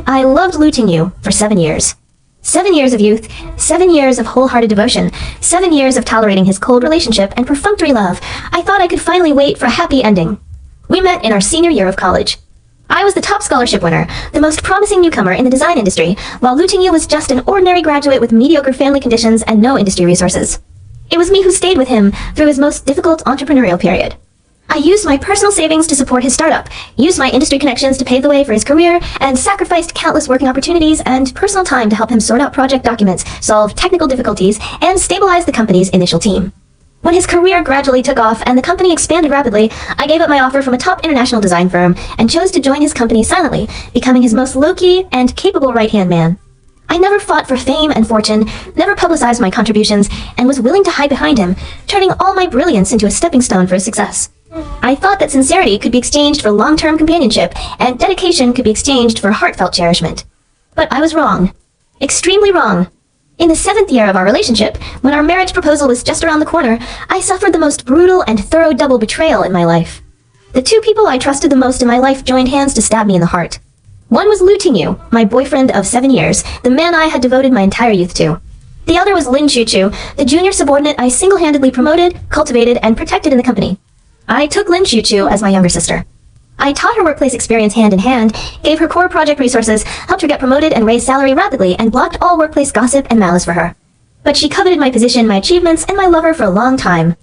I loved looting you for 7 years. 7 years of youth, 7 years of wholehearted devotion, 7 years of tolerating his cold relationship and perfunctory love. I thought I could finally wait for a happy ending. We met in our senior year of college. I was the top scholarship winner, the most promising newcomer in the design industry, while Looting You was just an ordinary graduate with mediocre family conditions and no industry resources. It was me who stayed with him through his most difficult entrepreneurial period. I used my personal savings to support his startup, used my industry connections to pave the way for his career, and sacrificed countless working opportunities and personal time to help him sort out project documents, solve technical difficulties, and stabilize the company's initial team. When his career gradually took off and the company expanded rapidly, I gave up my offer from a top international design firm and chose to join his company silently, becoming his most low-key and capable right-hand man. I never fought for fame and fortune, never publicized my contributions, and was willing to hide behind him, turning all my brilliance into a stepping stone for his success. I thought that sincerity could be exchanged for long-term companionship, and dedication could be exchanged for heartfelt cherishment. But I was wrong. Extremely wrong. In the 7th year of our relationship, when our marriage proposal was just around the corner, I suffered the most brutal and thorough double betrayal in my life. The two people I trusted the most in my life joined hands to stab me in the heart. One was Looting You, my boyfriend of 7 years, the man I had devoted my entire youth to. The other was Lin Chuchu, the junior subordinate I single-handedly promoted, cultivated, and protected in the company. I took Lin Chuchu as my younger sister. I taught her workplace experience hand in hand, gave her core project resources, helped her get promoted and raise salary rapidly, and blocked all workplace gossip and malice for her. But she coveted my position, my achievements, and my lover for a long time.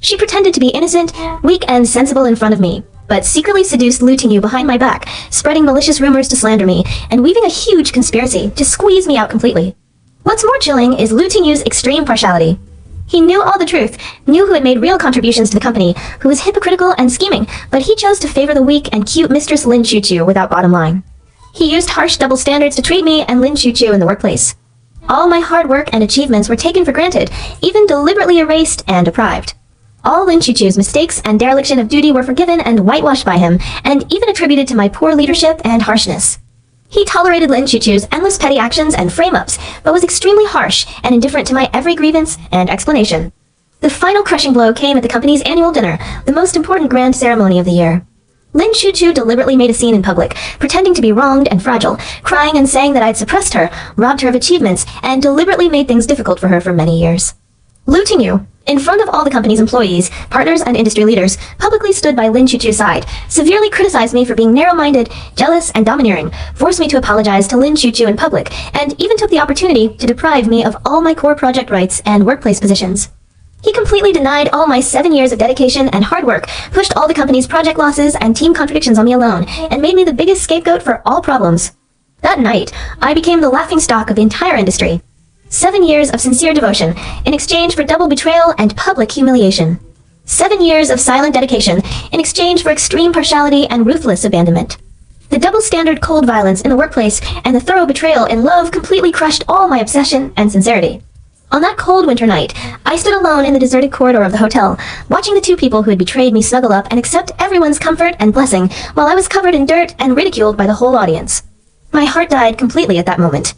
She pretended to be innocent, weak, and sensible in front of me, but secretly seduced Looting You behind my back, spreading malicious rumors to slander me, and weaving a huge conspiracy to squeeze me out completely. What's more chilling is Looting You's extreme partiality. He knew all the truth, knew who had made real contributions to the company, who was hypocritical and scheming, but he chose to favor the weak and cute Mistress Lin Chuchu without bottom line. He used harsh double standards to treat me and Lin Chuchu in the workplace. All my hard work and achievements were taken for granted, even deliberately erased and deprived. All Lin Chuchu's mistakes and dereliction of duty were forgiven and whitewashed by him, and even attributed to my poor leadership and harshness. He tolerated Lin Chuchu's endless petty actions and frame-ups, but was extremely harsh and indifferent to my every grievance and explanation. The final crushing blow came at the company's annual dinner, the most important grand ceremony of the year. Lin Chuchu deliberately made a scene in public, pretending to be wronged and fragile, crying and saying that I'd suppressed her, robbed her of achievements, and deliberately made things difficult for her for many years. Looting You, in front of all the company's employees, partners, and industry leaders, publicly stood by Lin Chuchu's side, severely criticized me for being narrow-minded, jealous, and domineering, forced me to apologize to Lin Chuchu in public, and even took the opportunity to deprive me of all my core project rights and workplace positions. He completely denied all my 7 years of dedication and hard work, pushed all the company's project losses and team contradictions on me alone, and made me the biggest scapegoat for all problems. That night, I became the laughingstock of the entire industry. 7 years of sincere devotion in exchange for double betrayal and public humiliation. 7 years of silent dedication in exchange for extreme partiality and ruthless abandonment. The double-standard cold violence in the workplace and the thorough betrayal in love completely crushed all my obsession and sincerity. On that cold winter night, I stood alone in the deserted corridor of the hotel, watching the two people who had betrayed me snuggle up and accept everyone's comfort and blessing, while I was covered in dirt and ridiculed by the whole audience. My heart died completely at that moment.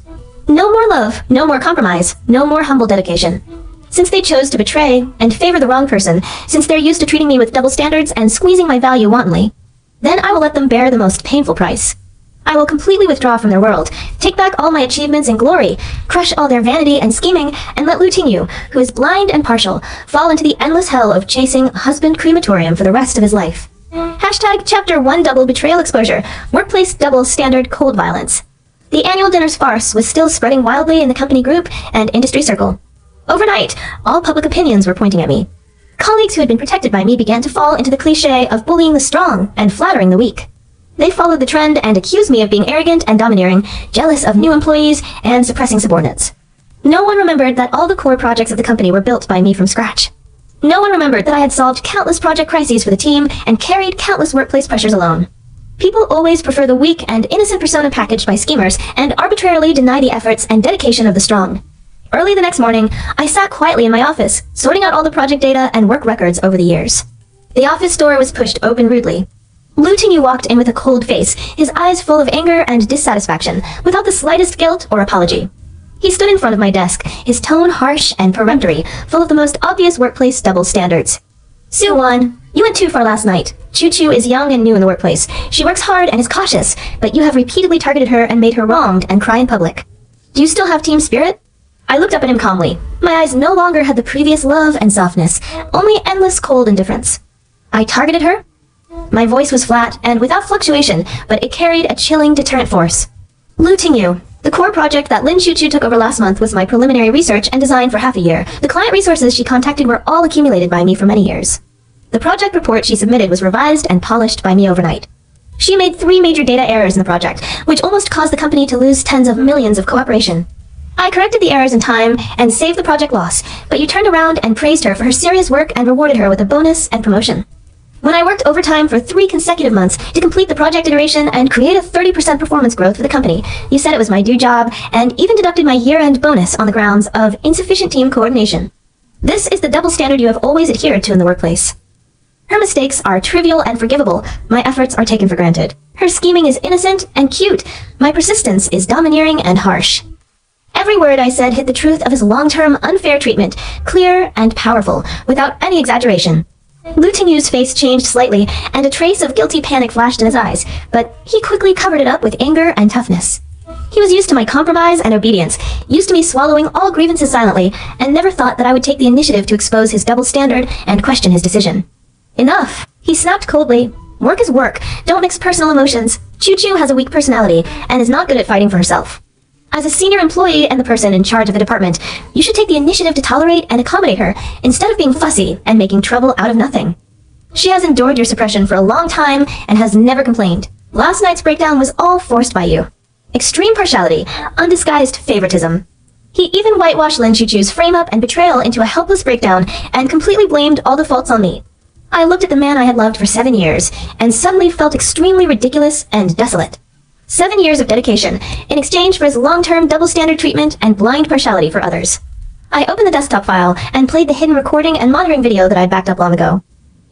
No more love, no more compromise, no more humble dedication. Since they chose to betray and favor the wrong person, since they're used to treating me with double standards and squeezing my value wantonly, then I will let them bear the most painful price. I will completely withdraw from their world, take back all my achievements and glory, crush all their vanity and scheming, and let Looting You, who is blind and partial, fall into the endless hell of chasing husband crematorium for the rest of his life. Hashtag Chapter 1 Double Betrayal Exposure, Workplace Double Standard Cold Violence. The annual dinner's farce was still spreading wildly in the company group and industry circle. Overnight, all public opinions were pointing at me. Colleagues who had been protected by me began to fall into the cliché of bullying the strong and flattering the weak. They followed the trend and accused me of being arrogant and domineering, jealous of new employees, and suppressing subordinates. No one remembered that all the core projects of the company were built by me from scratch. No one remembered that I had solved countless project crises for the team and carried countless workplace pressures alone. People always prefer the weak and innocent persona packaged by schemers and arbitrarily deny the efforts and dedication of the strong. Early the next morning, I sat quietly in my office, sorting out all the project data and work records over the years. The office door was pushed open rudely. Looting You walked in with a cold face, his eyes full of anger and dissatisfaction, without the slightest guilt or apology. He stood in front of my desk, his tone harsh and peremptory, full of the most obvious workplace double standards. Sue-won, You went too far last night. Choo-Choo is young and new in the workplace. She works hard and is cautious, but you have repeatedly targeted her and made her wronged and cry in public. Do you still have team spirit? I looked up at him calmly. My eyes no longer had the previous love and softness, only endless cold indifference. I targeted her? My voice was flat and without fluctuation, but it carried a chilling deterrent force. Looting you. The core project that Lin Choo-Choo took over last month was my preliminary research and design for half a year. The client resources she contacted were all accumulated by me for many years. The project report she submitted was revised and polished by me overnight. She made 3 major data errors in the project, which almost caused the company to lose tens of millions of cooperation. I corrected the errors in time and saved the project loss, but you turned around and praised her for her serious work and rewarded her with a bonus and promotion. When I worked overtime for 3 consecutive months to complete the project iteration and create a 30% performance growth for the company, you said it was my due job and even deducted my year-end bonus on the grounds of insufficient team coordination. This is the double standard you have always adhered to in the workplace. Her mistakes are trivial and forgivable. My efforts are taken for granted. Her scheming is innocent and cute. My persistence is domineering and harsh. Every word I said hit the truth of his long-term unfair treatment, clear and powerful, without any exaggeration. Lu Tingyu's face changed slightly, and a trace of guilty panic flashed in his eyes, but he quickly covered it up with anger and toughness. He was used to my compromise and obedience, used to me swallowing all grievances silently, and never thought that I would take the initiative to expose his double standard and question his decision. Enough! He snapped coldly. Work is work. Don't mix personal emotions. Choo-Choo has a weak personality, and is not good at fighting for herself. As a senior employee and the person in charge of the department, you should take the initiative to tolerate and accommodate her, instead of being fussy and making trouble out of nothing. She has endured your suppression for a long time and has never complained. Last night's breakdown was all forced by you. Extreme partiality, undisguised favoritism. He even whitewashed Lin Choo-Choo's frame-up and betrayal into a helpless breakdown and completely blamed all the faults on me. I looked at the man I had loved for 7 years and suddenly felt extremely ridiculous and desolate. 7 years of dedication in exchange for his long-term double-standard treatment and blind partiality for others. I opened the desktop file and played the hidden recording and monitoring video that I'd backed up long ago.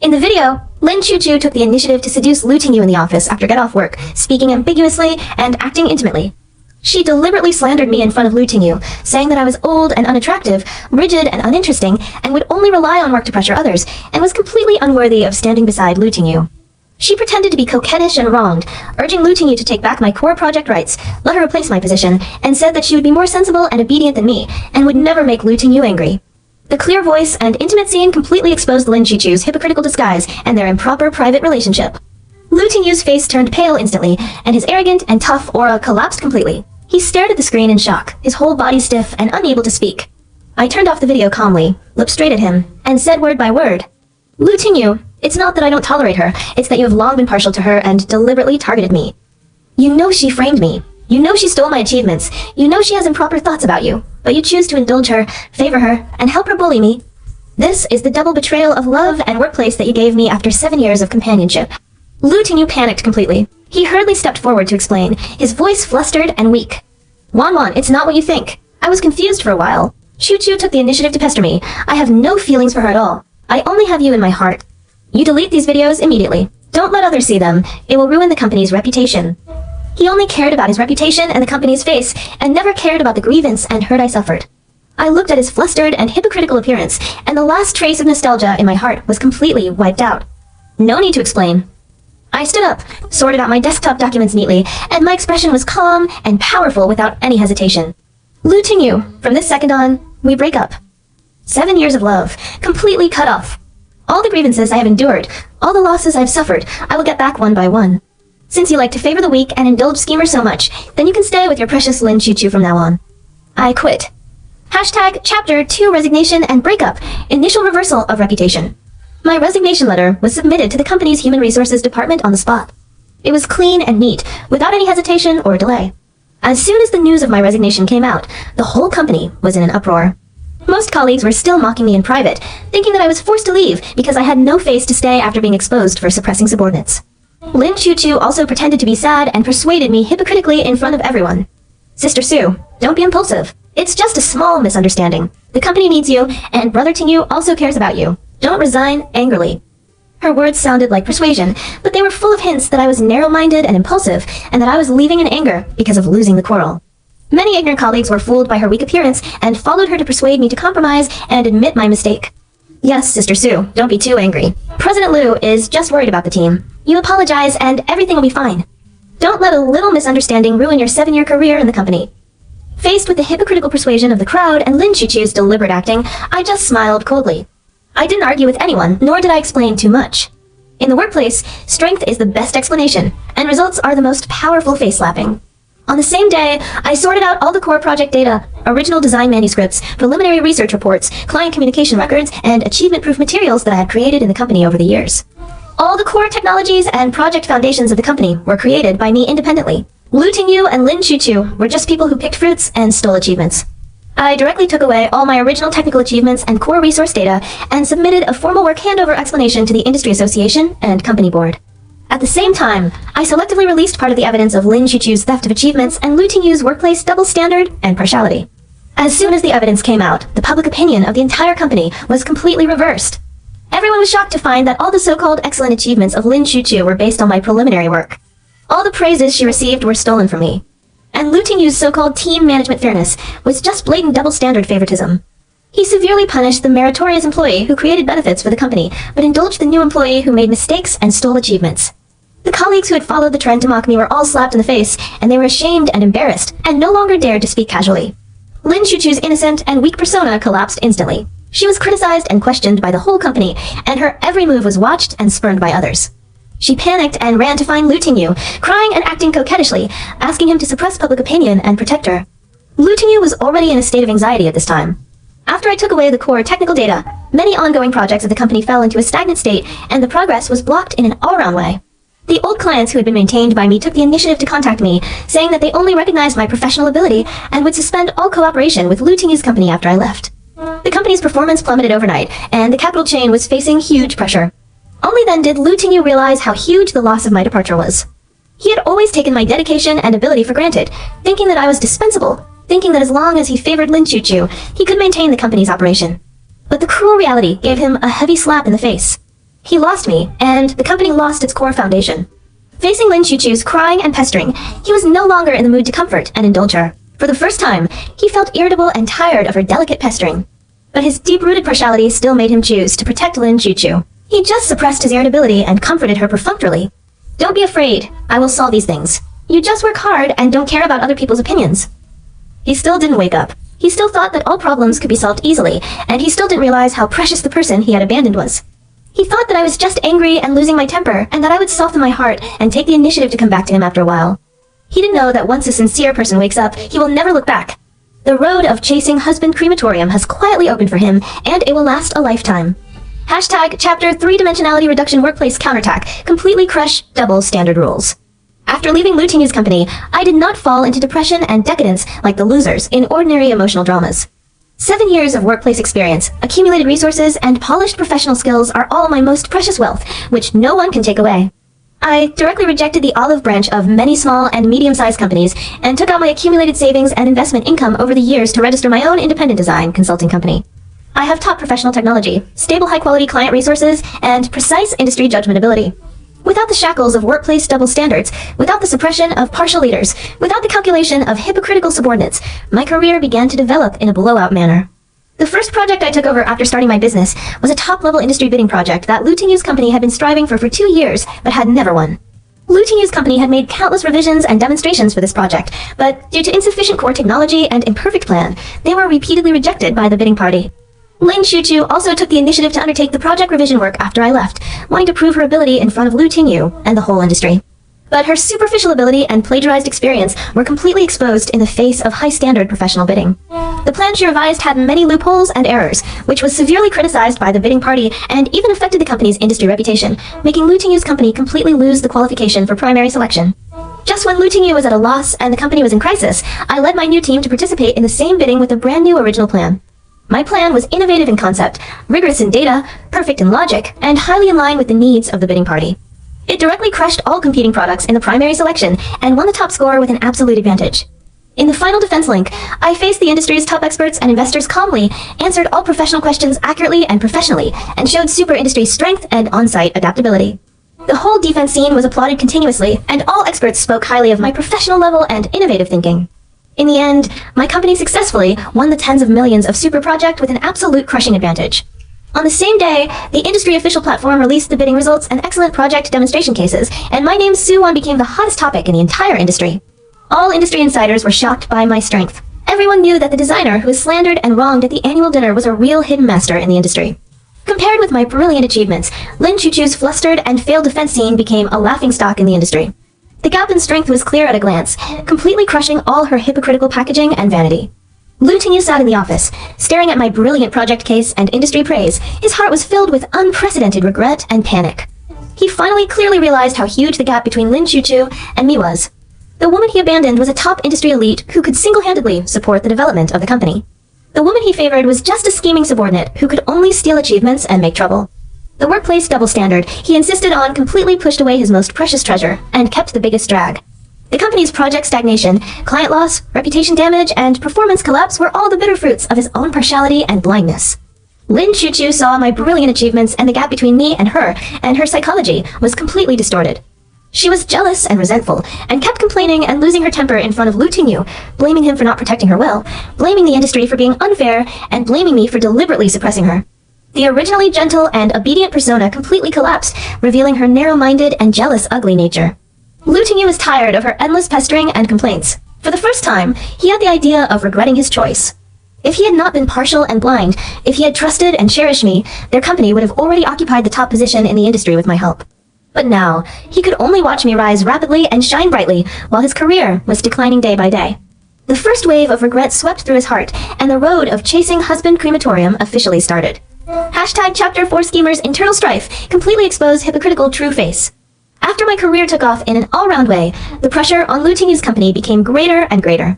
In the video, Lin Choo-Choo took the initiative to seduce Lu Tingyu in the office after get-off work, speaking ambiguously and acting intimately. She deliberately slandered me in front of Lu Tingyu, saying that I was old and unattractive, rigid and uninteresting, and would only rely on work to pressure others, and was completely unworthy of standing beside Lu Tingyu. She pretended to be coquettish and wronged, urging Lu Tingyu to take back my core project rights, let her replace my position, and said that she would be more sensible and obedient than me, and would never make Lu Tingyu angry. The clear voice and intimate scene completely exposed Lin Choo-Choo's hypocritical disguise and their improper private relationship. Lu Tingyu's face turned pale instantly, and his arrogant and tough aura collapsed completely. He stared at the screen in shock, his whole body stiff and unable to speak. I turned off the video calmly, looked straight at him, and said word by word, "Lu Tingyu, it's not that I don't tolerate her, it's that you have long been partial to her and deliberately targeted me. You know she framed me. You know she stole my achievements. You know she has improper thoughts about you, but you choose to indulge her, favor her, and help her bully me. This is the double betrayal of love and workplace that you gave me after 7 years of companionship." Lu Tingyu panicked completely. He hurriedly stepped forward to explain, his voice flustered and weak. "Wan, it's not what you think. I was confused for a while. Choo-Choo took the initiative to pester me. I have no feelings for her at all. I only have you in my heart. You delete these videos immediately. Don't let others see them. It will ruin the company's reputation." He only cared about his reputation and the company's face, and never cared about the grievance and hurt I suffered. I looked at his flustered and hypocritical appearance, and the last trace of nostalgia in my heart was completely wiped out. No need to explain. I stood up, sorted out my desktop documents neatly, and my expression was calm and powerful without any hesitation. "Lu Tingyu, from this second on, we break up. 7 years of love, completely cut off. All the grievances I have endured, all the losses I have suffered, I will get back one by one. Since you like to favor the weak and indulge schemers so much, then you can stay with your precious Lin Choo-Choo from now on. I quit. Hashtag Chapter 2 Resignation and Breakup, Initial Reversal of Reputation." My resignation letter was submitted to the company's Human Resources Department on the spot. It was clean and neat, without any hesitation or delay. As soon as the news of my resignation came out, the whole company was in an uproar. Most colleagues were still mocking me in private, thinking that I was forced to leave because I had no face to stay after being exposed for suppressing subordinates. Lin Choo-Choo also pretended to be sad and persuaded me hypocritically in front of everyone. "Sister Sue, don't be impulsive. It's just a small misunderstanding. The company needs you, and Brother Tingyu also cares about you. Don't resign angrily." Her words sounded like persuasion, but they were full of hints that I was narrow-minded and impulsive, and that I was leaving in anger because of losing the quarrel. Many ignorant colleagues were fooled by her weak appearance and followed her to persuade me to compromise and admit my mistake. Yes, Sister Sue, don't be too angry. President Liu is just worried about the team. You apologize and everything will be fine. Don't let a little misunderstanding ruin your 7-year career in the company. Faced with the hypocritical persuasion of the crowd and Lin Chuchu's deliberate acting, I just smiled coldly. I didn't argue with anyone, nor did I explain too much. In the workplace, strength is the best explanation, and results are the most powerful face-slapping. On the same day, I sorted out all the core project data, original design manuscripts, preliminary research reports, client communication records, and achievement-proof materials that I had created in the company over the years. All the core technologies and project foundations of the company were created by me independently. Lu Tingyu and Lin Chuchu were just people who picked fruits and stole achievements. I directly took away all my original technical achievements and core resource data and submitted a formal work handover explanation to the Industry Association and company board. At the same time, I selectively released part of the evidence of Lin Chuchu's theft of achievements and Lu Tingyu's workplace double standard and partiality. As soon as the evidence came out, the public opinion of the entire company was completely reversed. Everyone was shocked to find that all the so-called excellent achievements of Lin Chuchu were based on my preliminary work. All the praises she received were stolen from me. And Lu Tingyu's so-called team management fairness was just blatant double standard favoritism. He severely punished the meritorious employee who created benefits for the company, but indulged the new employee who made mistakes and stole achievements. The colleagues who had followed the trend to mock me were all slapped in the face, and they were ashamed and embarrassed, and no longer dared to speak casually. Lin Chuchu's innocent and weak persona collapsed instantly. She was criticized and questioned by the whole company, and her every move was watched and spurned by others. She panicked and ran to find Lu Tingyu, crying and acting coquettishly, asking him to suppress public opinion and protect her. Lu Tingyu was already in a state of anxiety at this time. After I took away the core technical data, many ongoing projects of the company fell into a stagnant state, and the progress was blocked in an all-around way. The old clients who had been maintained by me took the initiative to contact me, saying that they only recognized my professional ability and would suspend all cooperation with Lu Tingyu's company after I left. The company's performance plummeted overnight, and the capital chain was facing huge pressure. Only then did Lu Tingyu realize how huge the loss of my departure was. He had always taken my dedication and ability for granted, thinking that I was dispensable, thinking that as long as he favored Lin Chuchu, he could maintain the company's operation. But the cruel reality gave him a heavy slap in the face. He lost me, and the company lost its core foundation. Facing Lin Chuchu's crying and pestering, he was no longer in the mood to comfort and indulge her. For the first time, he felt irritable and tired of her delicate pestering. But his deep-rooted partiality still made him choose to protect Lin Chuchu. He just suppressed his irritability and comforted her perfunctorily. Don't be afraid, I will solve these things. You just work hard and don't care about other people's opinions. He still didn't wake up. He still thought that all problems could be solved easily, and he still didn't realize how precious the person he had abandoned was. He thought that I was just angry and losing my temper, and that I would soften my heart and take the initiative to come back to him after a while. He didn't know that once a sincere person wakes up, he will never look back. The road of chasing husband Crematorium has quietly opened for him, and it will last a lifetime. Hashtag Chapter 3-Dimensionality Reduction Workplace Counterattack completely crush double standard rules. After leaving Lu Tingyu's company, I did not fall into depression and decadence like the losers in ordinary emotional dramas. 7 years of workplace experience, accumulated resources, and polished professional skills are all my most precious wealth, which no one can take away. I directly rejected the olive branch of many small and medium-sized companies and took out my accumulated savings and investment income over the years to register my own independent design consulting company. I have top professional technology, stable high-quality client resources, and precise industry judgment ability. Without the shackles of workplace double standards, without the suppression of partial leaders, without the calculation of hypocritical subordinates, my career began to develop in a blowout manner. The first project I took over after starting my business was a top-level industry bidding project that Lu Tingyu's company had been striving for 2 years, but had never won. Lu Tingyu's company had made countless revisions and demonstrations for this project, but due to insufficient core technology and imperfect plan, they were repeatedly rejected by the bidding party. Lin Chuchu also took the initiative to undertake the project revision work after I left, wanting to prove her ability in front of Lu Tingyu and the whole industry. But her superficial ability and plagiarized experience were completely exposed in the face of high-standard professional bidding. The plan she revised had many loopholes and errors, which was severely criticized by the bidding party and even affected the company's industry reputation, making Lu Tingyu's company completely lose the qualification for primary selection. Just when Lu Tingyu was at a loss and the company was in crisis, I led my new team to participate in the same bidding with a brand new original plan. My plan was innovative in concept, rigorous in data, perfect in logic, and highly in line with the needs of the bidding party. It directly crushed all competing products in the primary selection and won the top score with an absolute advantage. In the final defense link, I faced the industry's top experts and investors calmly, answered all professional questions accurately and professionally, and showed super industry strength and on-site adaptability. The whole defense scene was applauded continuously, and all experts spoke highly of my professional level and innovative thinking. In the end, my company successfully won the tens of millions of super project with an absolute crushing advantage. On the same day, the industry official platform released the bidding results and excellent project demonstration cases, and my name Soo-won became the hottest topic in the entire industry. All industry insiders were shocked by my strength. Everyone knew that the designer who was slandered and wronged at the annual dinner was a real hidden master in the industry. Compared with my brilliant achievements, Lin Chuchu's flustered and failed defense scene became a laughingstock in the industry. The gap in strength was clear at a glance, completely crushing all her hypocritical packaging and vanity. Lu Tingyu sat in the office, staring at my brilliant project case and industry praise. His heart was filled with unprecedented regret and panic. He finally clearly realized how huge the gap between Lin Chuchu and me was. The woman he abandoned was a top industry elite who could single-handedly support the development of the company. The woman he favored was just a scheming subordinate who could only steal achievements and make trouble. The workplace double standard he insisted on completely pushed away his most precious treasure and kept the biggest drag. The company's project stagnation, client loss, reputation damage, and performance collapse were all the bitter fruits of his own partiality and blindness. Lin Chuchu saw my brilliant achievements, and the gap between me and her psychology was completely distorted. She was jealous and resentful, and kept complaining and losing her temper in front of Lu Tingyu, blaming him for not protecting her well, blaming the industry for being unfair, and blaming me for deliberately suppressing her. The originally gentle and obedient persona completely collapsed, revealing her narrow-minded and jealous ugly nature. Lu Tingyu was tired of her endless pestering and complaints. For the first time, he had the idea of regretting his choice. If he had not been partial and blind, if he had trusted and cherished me, their company would have already occupied the top position in the industry with my help. But now, he could only watch me rise rapidly and shine brightly, while his career was declining day by day. The first wave of regret swept through his heart, and the road of chasing husband Crematorium officially started. Hashtag Chapter 4 Schemers' internal strife completely exposed hypocritical true face. After my career took off in an all-round way, the pressure on Lu Tingyu's company became greater and greater.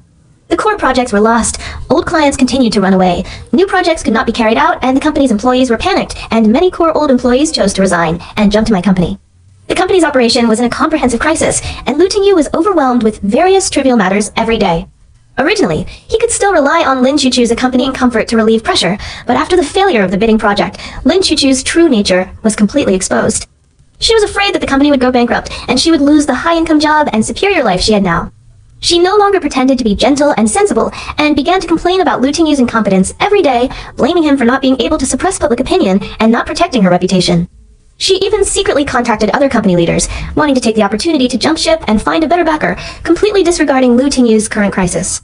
The core projects were lost, old clients continued to run away, new projects could not be carried out, and the company's employees were panicked, and many core old employees chose to resign and jump to my company. The company's operation was in a comprehensive crisis, and Lu Tingyu was overwhelmed with various trivial matters every day. Originally, he could still rely on Lin Chuchu's accompanying comfort to relieve pressure, but after the failure of the bidding project, Lin Chuchu's true nature was completely exposed. She was afraid that the company would go bankrupt, and she would lose the high-income job and superior life she had now. She no longer pretended to be gentle and sensible, and began to complain about Lu Tingyu's incompetence every day, blaming him for not being able to suppress public opinion and not protecting her reputation. She even secretly contacted other company leaders, wanting to take the opportunity to jump ship and find a better backer, completely disregarding Lu Tingyu's current crisis.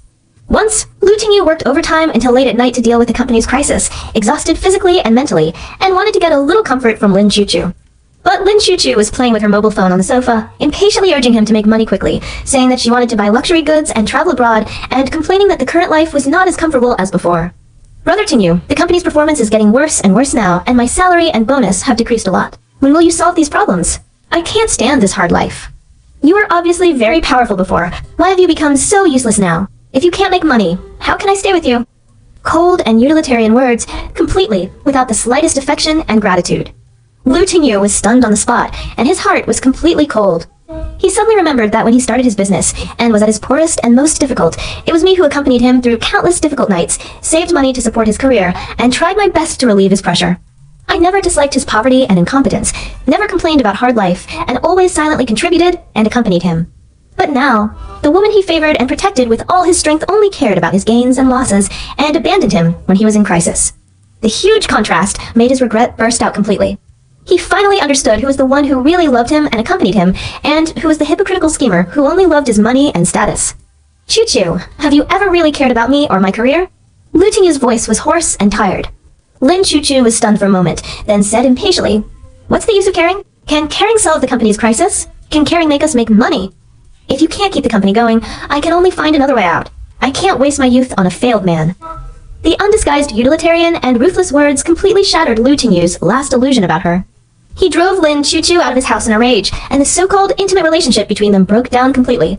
Once, Lu Tingyu worked overtime until late at night to deal with the company's crisis, exhausted physically and mentally, and wanted to get a little comfort from Lin Chuchu. But Lin Chuchu was playing with her mobile phone on the sofa, impatiently urging him to make money quickly, saying that she wanted to buy luxury goods and travel abroad, and complaining that the current life was not as comfortable as before. Brother Tingyu, the company's performance is getting worse and worse now, and my salary and bonus have decreased a lot. When will you solve these problems? I can't stand this hard life. You were obviously very powerful before. Why have you become so useless now? If you can't make money, how can I stay with you? Cold and utilitarian words, completely without the slightest affection and gratitude. Lu Tingyu was stunned on the spot, and his heart was completely cold. He suddenly remembered that when he started his business, and was at his poorest and most difficult, it was me who accompanied him through countless difficult nights, saved money to support his career, and tried my best to relieve his pressure. I never disliked his poverty and incompetence, never complained about hard life, and always silently contributed and accompanied him. But now, the woman he favored and protected with all his strength only cared about his gains and losses, and abandoned him when he was in crisis. The huge contrast made his regret burst out completely. He finally understood who was the one who really loved him and accompanied him, and who was the hypocritical schemer who only loved his money and status. Chuchu, have you ever really cared about me or my career? Lu Tingyu's voice was hoarse and tired. Lin Chuchu was stunned for a moment, then said impatiently, "What's the use of caring? Can caring solve the company's crisis? Can caring make us make money? If you can't keep the company going, I can only find another way out. I can't waste my youth on a failed man." The undisguised utilitarian and ruthless words completely shattered Lu Tingyu's last illusion about her. He drove Lin Chuchu out of his house in a rage, and the so-called intimate relationship between them broke down completely.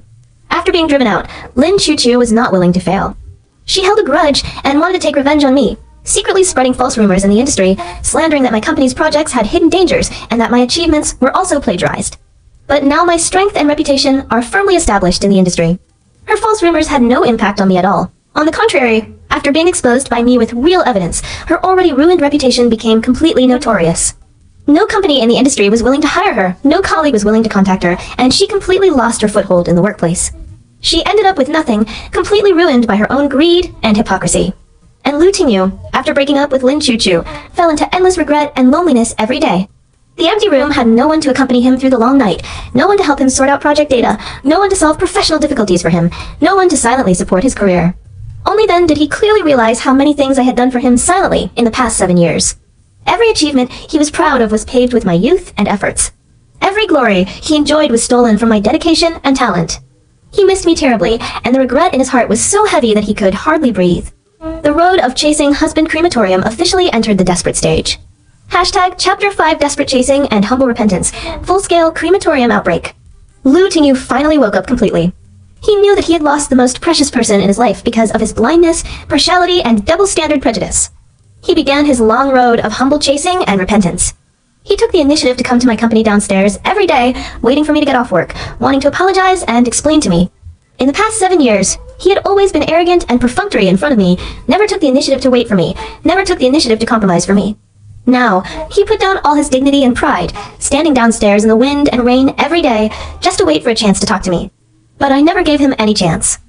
After being driven out, Lin Chuchu was not willing to fail. She held a grudge and wanted to take revenge on me, secretly spreading false rumors in the industry, slandering that my company's projects had hidden dangers and that my achievements were also plagiarized. But now my strength and reputation are firmly established in the industry. Her false rumors had no impact on me at all. On the contrary, after being exposed by me with real evidence, her already ruined reputation became completely notorious. No company in the industry was willing to hire her, no colleague was willing to contact her, and she completely lost her foothold in the workplace. She ended up with nothing, completely ruined by her own greed and hypocrisy. And Lu Tingyu, after breaking up with Lin Chuchu, fell into endless regret and loneliness every day. The empty room had no one to accompany him through the long night, no one to help him sort out project data, no one to solve professional difficulties for him, no one to silently support his career. Only then did he clearly realize how many things I had done for him silently in the past 7 years. Every achievement he was proud of was paved with my youth and efforts. Every glory he enjoyed was stolen from my dedication and talent. He missed me terribly, and the regret in his heart was so heavy that he could hardly breathe. The road of chasing husband Crematorium officially entered the desperate stage. Hashtag Chapter 5 Desperate Chasing and Humble Repentance. Full-scale Crematorium outbreak. Lu Tingyu finally woke up completely. He knew that he had lost the most precious person in his life because of his blindness, partiality, and double-standard prejudice. He began his long road of humble chasing and repentance. He took the initiative to come to my company downstairs every day, waiting for me to get off work, wanting to apologize and explain to me. In the past 7 years, he had always been arrogant and perfunctory in front of me, never took the initiative to wait for me, never took the initiative to compromise for me. Now, he put down all his dignity and pride, standing downstairs in the wind and rain every day, just to wait for a chance to talk to me. But I never gave him any chance.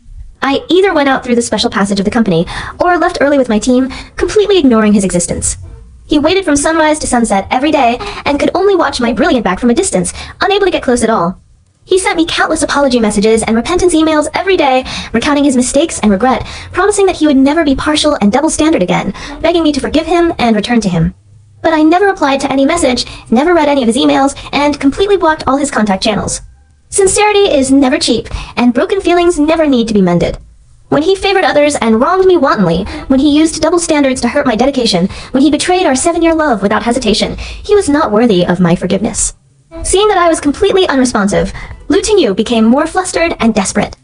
I either went out through the special passage of the company, or left early with my team, completely ignoring his existence. He waited from sunrise to sunset every day, and could only watch my brilliant back from a distance, unable to get close at all. He sent me countless apology messages and repentance emails every day, recounting his mistakes and regret, promising that he would never be partial and double-standard again, begging me to forgive him and return to him. But I never replied to any message, never read any of his emails, and completely blocked all his contact channels. Sincerity is never cheap, and broken feelings never need to be mended. When he favored others and wronged me wantonly, when he used double standards to hurt my dedication, when he betrayed our 7-year love without hesitation, he was not worthy of my forgiveness. Seeing that I was completely unresponsive, Lu Tingyu became more flustered and desperate.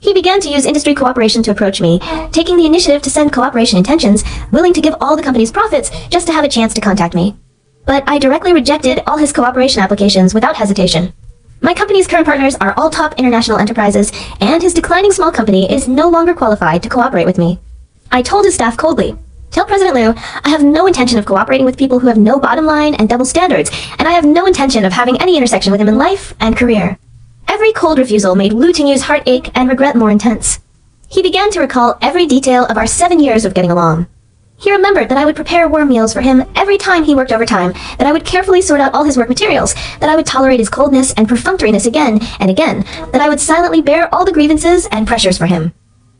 He began to use industry cooperation to approach me, taking the initiative to send cooperation intentions, willing to give all the company's profits just to have a chance to contact me. But I directly rejected all his cooperation applications without hesitation. My company's current partners are all top international enterprises, and his declining small company is no longer qualified to cooperate with me. I told his staff coldly, "Tell President Liu, I have no intention of cooperating with people who have no bottom line and double standards, and I have no intention of having any intersection with him in life and career." Every cold refusal made Lu Tingyu's heart ache and regret more intense. He began to recall every detail of our 7 years of getting along. He remembered that I would prepare warm meals for him every time he worked overtime, that I would carefully sort out all his work materials, that I would tolerate his coldness and perfunctoriness again and again, that I would silently bear all the grievances and pressures for him.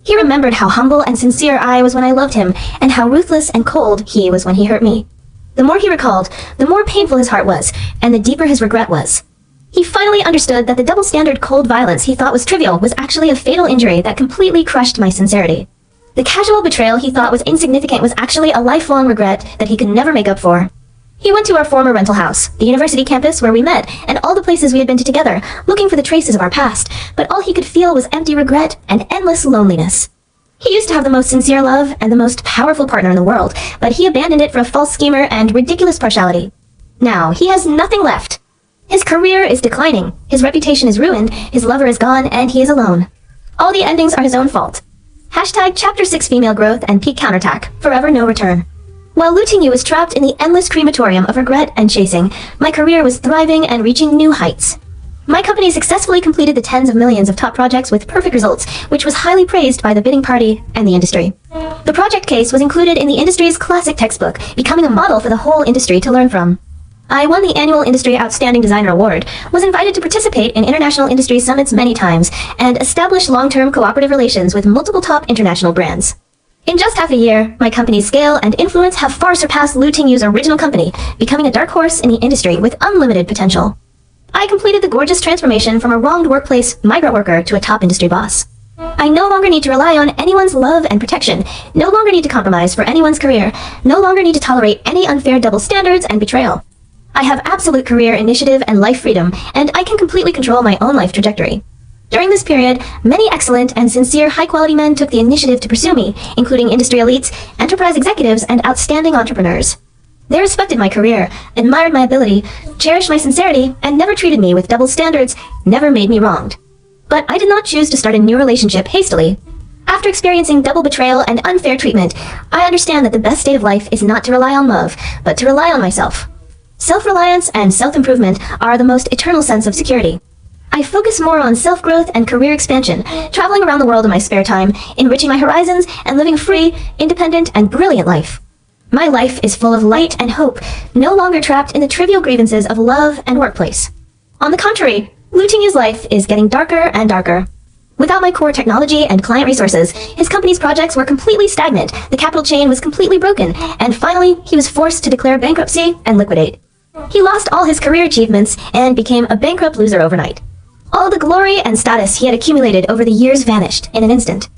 He remembered how humble and sincere I was when I loved him, and how ruthless and cold he was when he hurt me. The more he recalled, the more painful his heart was, and the deeper his regret was. He finally understood that the double-standard cold violence he thought was trivial was actually a fatal injury that completely crushed my sincerity. The casual betrayal he thought was insignificant was actually a lifelong regret that he could never make up for. He went to our former rental house, the university campus where we met, and all the places we had been to together, looking for the traces of our past, but all he could feel was empty regret and endless loneliness. He used to have the most sincere love and the most powerful partner in the world, but he abandoned it for a false schemer and ridiculous partiality. Now, he has nothing left. His career is declining, his reputation is ruined, his lover is gone, and he is alone. All the endings are his own fault. Hashtag Chapter 6 Female Growth and Peak Counterattack, forever no return. While Lu Tingyu was trapped in the endless crematorium of regret and chasing, my career was thriving and reaching new heights. My company successfully completed the tens of millions of top projects with perfect results, which was highly praised by the bidding party and the industry. The project case was included in the industry's classic textbook, becoming a model for the whole industry to learn from. I won the annual Industry Outstanding Designer Award, was invited to participate in international industry summits many times, and established long-term cooperative relations with multiple top international brands. In just half a year, my company's scale and influence have far surpassed Lu Tingyu's original company, becoming a dark horse in the industry with unlimited potential. I completed the gorgeous transformation from a wronged workplace migrant worker to a top industry boss. I no longer need to rely on anyone's love and protection, no longer need to compromise for anyone's career, no longer need to tolerate any unfair double standards and betrayal. I have absolute career initiative and life freedom, and I can completely control my own life trajectory. During this period, many excellent and sincere high-quality men took the initiative to pursue me, including industry elites, enterprise executives, and outstanding entrepreneurs. They respected my career, admired my ability, cherished my sincerity, and never treated me with double standards, never made me wronged. But I did not choose to start a new relationship hastily. After experiencing double betrayal and unfair treatment, I understand that the best state of life is not to rely on love, but to rely on myself. Self-reliance and self-improvement are the most eternal sense of security. I focus more on self-growth and career expansion, traveling around the world in my spare time, enriching my horizons, and living a free, independent, and brilliant life. My life is full of light and hope, no longer trapped in the trivial grievances of love and workplace. On the contrary, Lu Tingyu's life is getting darker and darker. Without my core technology and client resources, his company's projects were completely stagnant, the capital chain was completely broken, and finally, he was forced to declare bankruptcy and liquidate. He lost all his career achievements and became a bankrupt loser overnight. All the glory and status he had accumulated over the years vanished in an instant.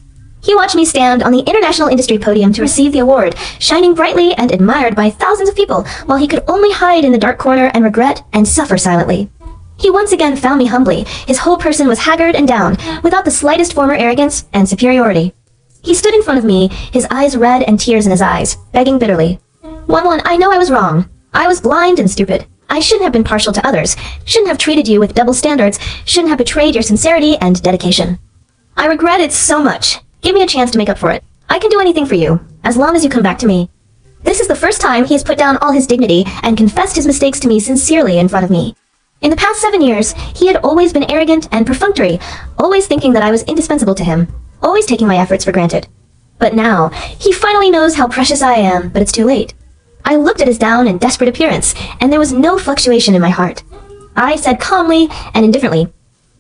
He watched me stand on the international industry podium to receive the award, shining brightly and admired by thousands of people, while he could only hide in the dark corner and regret and suffer silently. He once again found me humbly. His whole person was haggard and down, without the slightest former arrogance and superiority. He stood in front of me, his eyes red and tears in his eyes, begging bitterly. One, I know I was wrong. I was blind and stupid. I shouldn't have been partial to others, shouldn't have treated you with double standards, shouldn't have betrayed your sincerity and dedication. I regret it so much. Give me a chance to make up for it. I can do anything for you, as long as you come back to me. This is the first time he has put down all his dignity and confessed his mistakes to me sincerely in front of me. In the past 7 years, he had always been arrogant and perfunctory, always thinking that I was indispensable to him, always taking my efforts for granted. But now, he finally knows how precious I am, but it's too late. I looked at his down and desperate appearance, and there was no fluctuation in my heart. I said calmly and indifferently,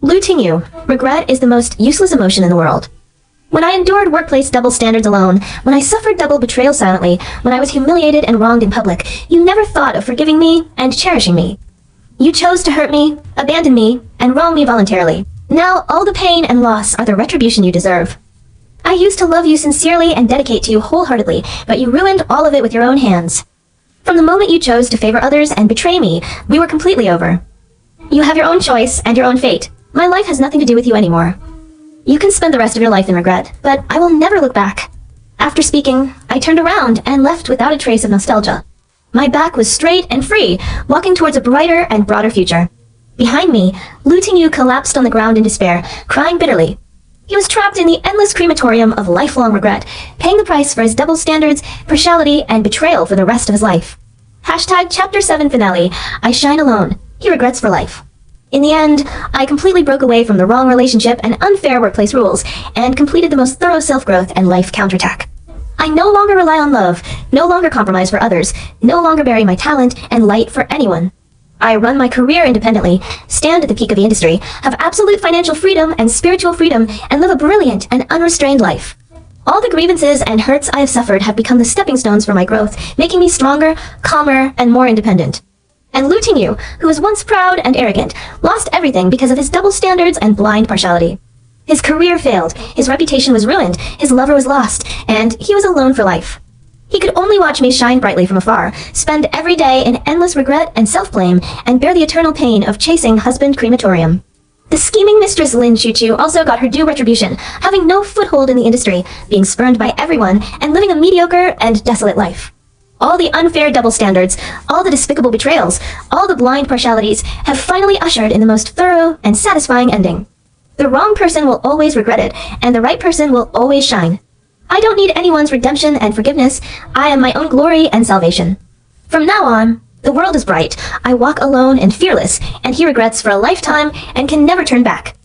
Lu Tingyu, regret is the most useless emotion in the world. When I endured workplace double standards alone, when I suffered double betrayal silently, when I was humiliated and wronged in public, you never thought of forgiving me and cherishing me. You chose to hurt me, abandon me, and wrong me voluntarily. Now all the pain and loss are the retribution you deserve. I used to love you sincerely and dedicate to you wholeheartedly, but you ruined all of it with your own hands. From the moment you chose to favor others and betray me, we were completely over. You have your own choice and your own fate. My life has nothing to do with you anymore. You can spend the rest of your life in regret, but I will never look back. After speaking, I turned around and left without a trace of nostalgia. My back was straight and free, walking towards a brighter and broader future. Behind me, Lu Tingyu collapsed on the ground in despair, crying bitterly. He was trapped in the endless crematorium of lifelong regret, paying the price for his double standards, partiality, and betrayal for the rest of his life. Hashtag Chapter 7 Finale, I shine alone. He regrets for life. In the end, I completely broke away from the wrong relationship and unfair workplace rules, and completed the most thorough self-growth and life counterattack. I no longer rely on love, no longer compromise for others, no longer bury my talent and light for anyone. I run my career independently, stand at the peak of the industry, have absolute financial freedom and spiritual freedom, and live a brilliant and unrestrained life. All the grievances and hurts I have suffered have become the stepping stones for my growth, making me stronger, calmer, and more independent. And Lu Tingyu, who was once proud and arrogant, lost everything because of his double standards and blind partiality. His career failed, his reputation was ruined, his lover was lost, and he was alone for life. He could only watch me shine brightly from afar, spend every day in endless regret and self-blame, and bear the eternal pain of chasing husband Crematorium. The scheming mistress Lin Chuchu also got her due retribution, having no foothold in the industry, being spurned by everyone, and living a mediocre and desolate life. All the unfair double standards, all the despicable betrayals, all the blind partialities have finally ushered in the most thorough and satisfying ending. The wrong person will always regret it, and the right person will always shine. I don't need anyone's redemption and forgiveness. I am my own glory and salvation. From now on, the world is bright. I walk alone and fearless, and he regrets for a lifetime and can never turn back.